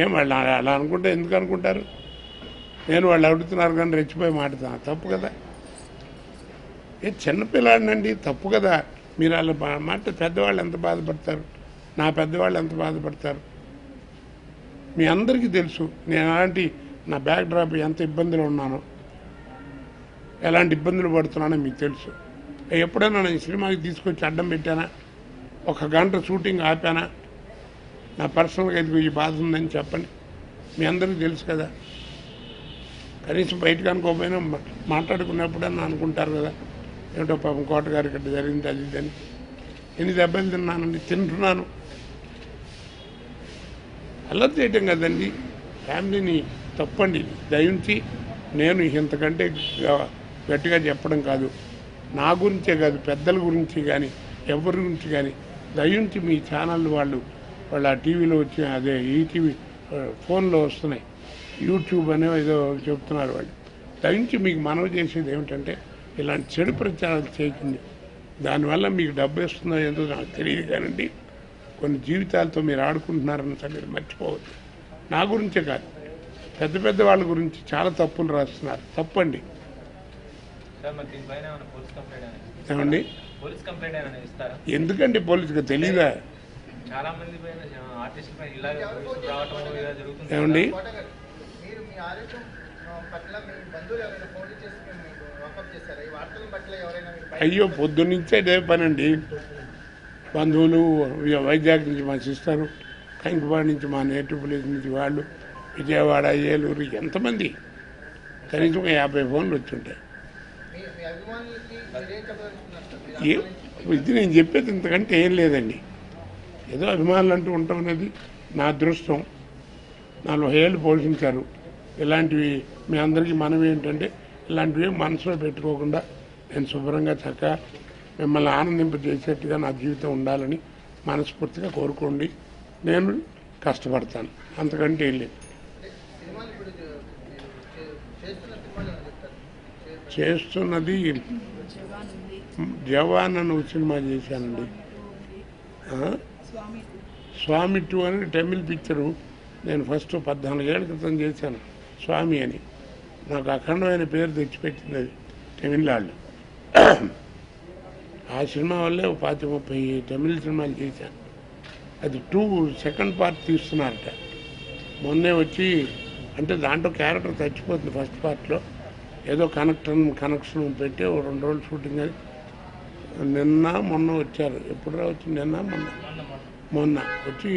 ఏం వాళ్ళు అలా అనుకుంటే ఎందుకు అనుకుంటారు? నేను వాళ్ళు అడుగుతున్నారు కానీ రెచ్చిపోయి మాట్లాడుతాను, తప్పు కదా. చిన్నపిల్లాడినండి, తప్పు కదా. మీరు అలా మాట పెద్దవాళ్ళు ఎంత బాధపడతారు, నా పెద్దవాళ్ళు ఎంత బాధపడతారు మీ అందరికీ తెలుసు. నేను అలాంటి నా బ్యాక్ డ్రాప్ ఎంత ఇబ్బందులు ఉన్నానో, ఎలాంటి ఇబ్బందులు పడుతున్నానో మీకు తెలుసు. ఎప్పుడైనా నేను సినిమాకి తీసుకొచ్చి అడ్డం పెట్టానా? 1 గంట షూటింగ్ ఆపానా? నా పర్సనల్గా ఇది ఈ బాధ ఉందని చెప్పండి. మీ అందరికీ తెలుసు కదా. కనీసం బయటకు అనుకోకపోయినా మాట్లాడుకున్నప్పుడన్నా అనుకుంటారు కదా, ఏమిటో పాపం కోటగారు ఇక్కడ జరిగింది అది ఇదని. ఎన్ని దెబ్బలు తిన్నానండి, తింటున్నాను. అల్లరి చేయటం కదండి ఫ్యామిలీని, తప్పండి. దయించి నేను ఇంతకంటే గట్టిగా చెప్పడం కాదు, నా గురించే కాదు, పెద్దల గురించి కానీ ఎవరి గురించి కానీ దయించి మీ ఛానల్ వాళ్ళు ఆ టీవీలో వచ్చిన అదే ఈటీవీ ఫోన్లో వస్తున్నాయి, యూట్యూబ్ అనే ఏదో చెప్తున్నారు వాళ్ళు. దయించి మీకు మనవి చేసేది ఏమిటంటే ఇలాంటి చెడు ప్రచారాలు చేయకండి. దానివల్ల మీకు డబ్బు ఇస్తుందో ఏంటో నాకు తెలియదు కానండి, కొన్ని జీవితాలతో మీరు ఆడుకుంటున్నారన్న సంగతి మర్చిపోవద్దు. నా గురించే కాదు, పెద్ద వాళ్ళ గురించి చాలా తప్పులు రాస్తున్నారు. తప్పండి. ఏమండి ఎందుకండి పోలీసుగా తెలీదా? ఏమండి అయ్యో పొద్దున్నుంచే ఇదే పనండి. బంధువులు వైజాగ్ నుంచి మా సిస్టరు, కంకిపాడు నుంచి మా నేటివ్ ప్లేస్ నుంచి వాళ్ళు, విజయవాడ, ఏలూరు, ఎంతమంది కనీసం 50 ఫోన్లు వచ్చుంటాయి. ఇది నేను చెప్పేది ఇంతకంటే ఏం లేదండి. ఏదో అభిమానులు అంటూ ఉంటాం అనేది నా అదృష్టం. 40 ఏళ్ళు పోషించారు. ఇలాంటివి మీ అందరికీ మనవి ఏంటంటే ఇలాంటివి మనసులో పెట్టుకోకుండా నేను శుభ్రంగా చక్కగా మిమ్మల్ని ఆనందింపజేసేట్టుగా నా జీవితం ఉండాలని మనస్ఫూర్తిగా కోరుకోండి. నేను కష్టపడతాను, అంతకంటే ఏం లేదు. చేస్తున్నది జవాన్ అని సినిమా చేశానండి. స్వామి 2 అని తమిళ్ పిక్చరు నేను ఫస్ట్ 14 ఏళ్ల క్రితం చేశాను. స్వామి అని నాకు అఖండమైన పేరు తెచ్చిపెట్టింది అది తమిళనాడులో. ఆ సినిమా వల్లే 25-30 తమిళ సినిమాలు చేశాను. అది 2 సెకండ్ పార్ట్ తీస్తున్నారట. మొన్నే వచ్చి అంటే దాంట్లో క్యారెక్టర్ చచ్చిపోతుంది ఫస్ట్ పార్ట్లో. ఏదో కనెక్షన్ పెట్టి 2 రోజులు షూటింగ్ అది. మొన్న వచ్చారు. ఎప్పుడు వచ్చి మొన్న వచ్చి